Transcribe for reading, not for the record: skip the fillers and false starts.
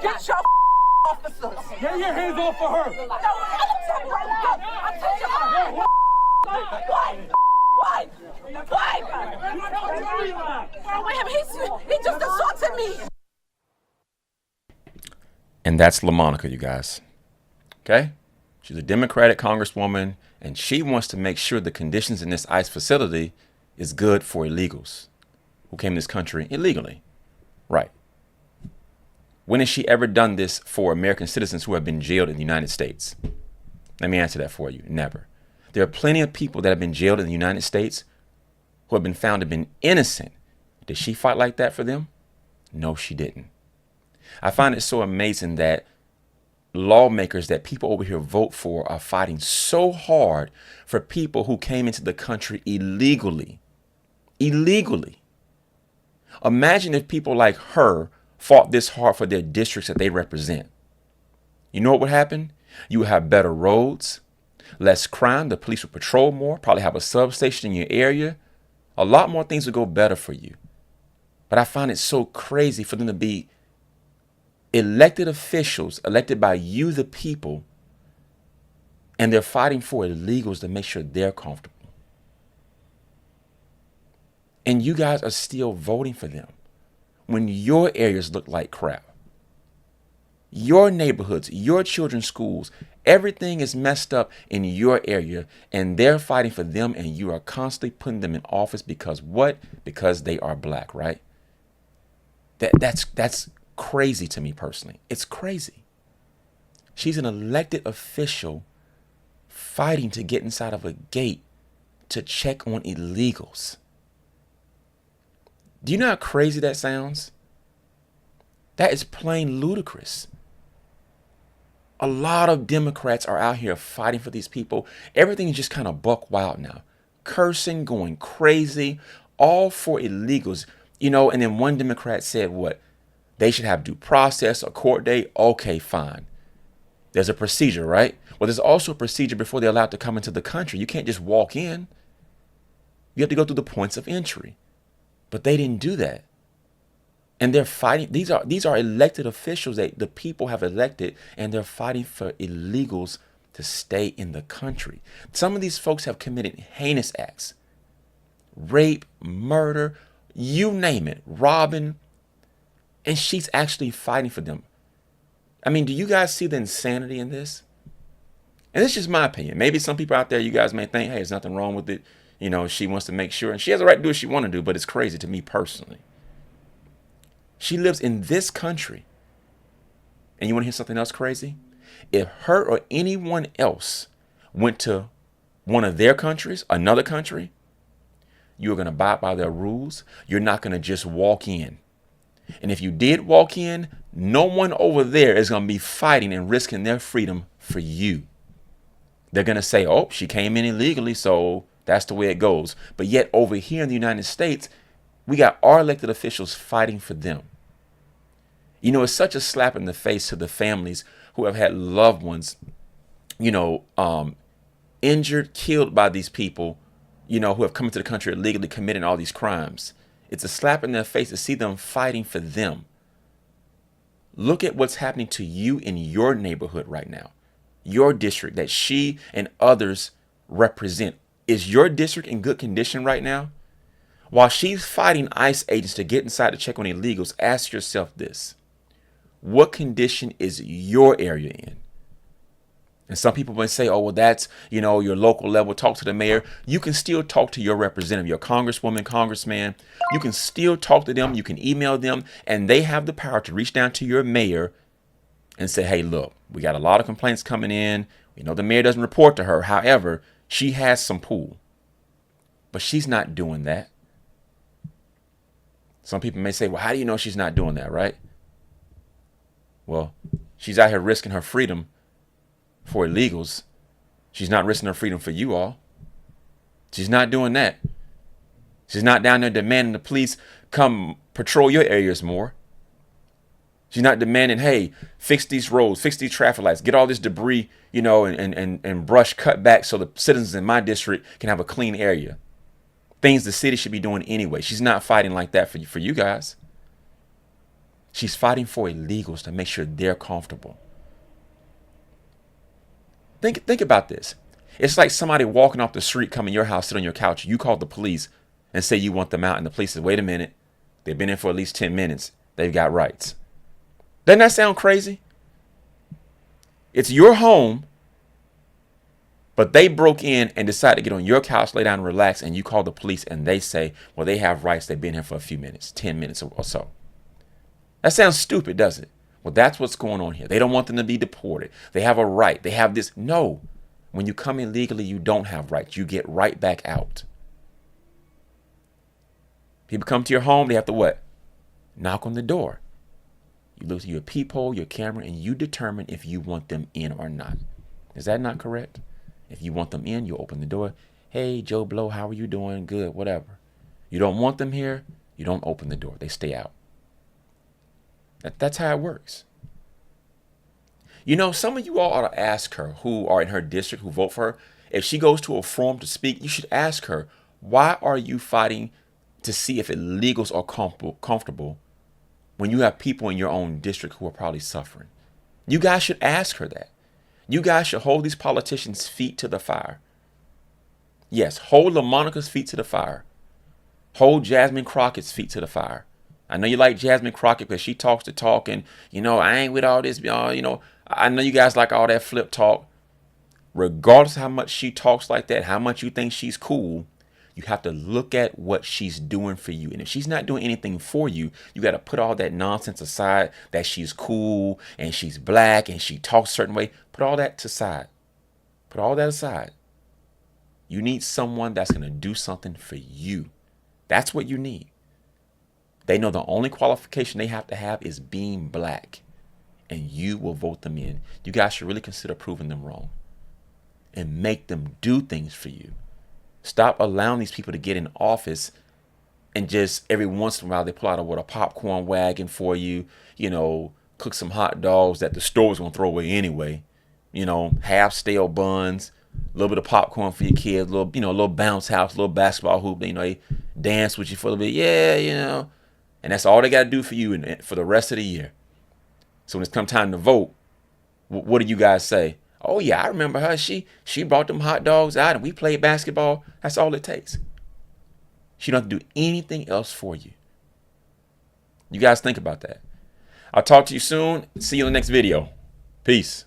Get your officers. Get your hands off of her. No, I'm taking her. Why? He just assaulted me. And that's LaMonica, you guys. Okay? She's a Democratic congresswoman, and she wants to make sure the conditions in this ICE facility is good for illegals who came to this country illegally. Right. When has she ever done this for American citizens who have been jailed in the United States? Let me answer that for you. Never. There are plenty of people that have been jailed in the United States who have been found to have been innocent. Did she fight like that for them? No, she didn't. I find it so amazing that lawmakers that people over here vote for are fighting so hard for people who came into the country illegally. Illegally. Imagine if people like her fought this hard for their districts that they represent. You know what would happen? You would have better roads, less crime, the police would patrol more, probably have a substation in your area. A lot more things would go better for you. But I find it so crazy for them to be elected officials, elected by you, the people, and they're fighting for illegals to make sure they're comfortable. And you guys are still voting for them when your areas look like crap. Your neighborhoods, your children's schools, everything is messed up in your area, and they're fighting for them, and you are constantly putting them in office because what? Because they are black, right? That's crazy to me personally. It's crazy. She's an elected official fighting to get inside of a gate to check on illegals. Do you know how crazy that sounds? That is plain ludicrous. A lot of Democrats are out here fighting for these people. Everything is just kind of buck wild now. Cursing, going crazy, all for illegals. You know, and then one Democrat said what? They should have due process, a court date. Okay, fine. There's a procedure, right? Well, there's also a procedure before they're allowed to come into the country. You can't just walk in. You have to go through the points of entry. But they didn't do that. And they're fighting. These are elected officials that the people have elected, and they're fighting for illegals to stay in the country. Some of these folks have committed heinous acts. Rape, murder, you name it, robbing. And she's actually fighting for them. I mean, do you guys see the insanity in this? And it's just my opinion. Maybe some people out there, you guys may think, hey, there's nothing wrong with it. You know, she wants to make sure, and she has a right to do what she wants to do, but it's crazy to me personally. She lives in this country. And you want to hear something else crazy? If her or anyone else went to one of their countries, another country, you're going to abide by their rules. You're not going to just walk in. And if you did walk in, no one over there is going to be fighting and risking their freedom for you. They're going to say, oh, she came in illegally, so that's the way it goes. But yet over here in the United States, we got our elected officials fighting for them. You know, it's such a slap in the face to the families who have had loved ones, injured, killed by these people, who have come into the country illegally committing all these crimes. It's a slap in their face to see them fighting for them. Look at what's happening to you in your neighborhood right now, your district that she and others represent. Is your district in good condition right now? While she's fighting ICE agents to get inside to check on illegals, ask yourself this. What condition is your area in? And some people may say, oh, well, that's, your local level. Talk to the mayor. You can still talk to your representative, your congresswoman, congressman. You can still talk to them. You can email them, and they have the power to reach down to your mayor and say, hey, look, we got a lot of complaints coming in. We know the mayor doesn't report to her. However, she has some pull, but she's not doing that. Some people may say, well, how do you know she's not doing that, right? Well, she's out here risking her freedom for illegals. She's not risking her freedom for you all. She's not doing that. She's not down there demanding the police come patrol your areas more. She's not demanding, hey, fix these roads, fix these traffic lights, get all this debris, and brush cut back so the citizens in my district can have a clean area. Things the city should be doing anyway. She's not fighting like that for you guys. She's fighting for illegals to make sure they're comfortable. Think about this. It's like somebody walking off the street, come in your house, sit on your couch. You call the police and say you want them out. And the police says, wait a minute. They've been in for at least 10 minutes. They've got rights. Doesn't that sound crazy? It's your home, but they broke in and decided to get on your couch, lay down and relax. And you call the police and they say, well, they have rights. They've been here for a few minutes, 10 minutes or so. That sounds stupid, doesn't it? Well, that's what's going on here. They don't want them to be deported. They have a right. They have this. No. When you come in legally, you don't have rights. You get right back out. People come to your home, they have to what? Knock on the door. You look through your peephole, your camera, and you determine if you want them in or not. Is that not correct? If you want them in, you open the door. Hey, Joe Blow, how are you doing? Good, whatever. You don't want them here, you don't open the door. They stay out. That's how it works. Some of you all ought to ask her who are in her district, who vote for her. If she goes to a forum to speak, you should ask her, why are you fighting to see if illegals are comfortable when you have people in your own district who are probably suffering? You guys should ask her that. You guys should hold these politicians' feet to the fire. Yes, hold LaMonica's feet to the fire. Hold Jasmine Crockett's feet to the fire. I know you like Jasmine Crockett because she talks the talk and, I ain't with all this, I know you guys like all that flip talk. Regardless of how much she talks like that, how much you think she's cool, you have to look at what she's doing for you. And if she's not doing anything for you, you got to put all that nonsense aside that she's cool and she's black and she talks a certain way. Put all that aside. Put all that aside. You need someone that's going to do something for you. That's what you need. They know the only qualification they have to have is being black, and you will vote them in. You guys should really consider proving them wrong and make them do things for you. Stop allowing these people to get in office and just every once in a while they pull out a popcorn wagon for you, cook some hot dogs that the store was going to throw away anyway, half stale buns, a little bit of popcorn for your kids, a little bounce house, a little basketball hoop, they dance with you for a little bit. Yeah, and that's all they got to do for you for the rest of the year. So when it's come time to vote, what do you guys say? Oh, yeah, I remember her. She brought them hot dogs out and we played basketball. That's all it takes. She don't have to do anything else for you. You guys think about that. I'll talk to you soon. See you in the next video. Peace.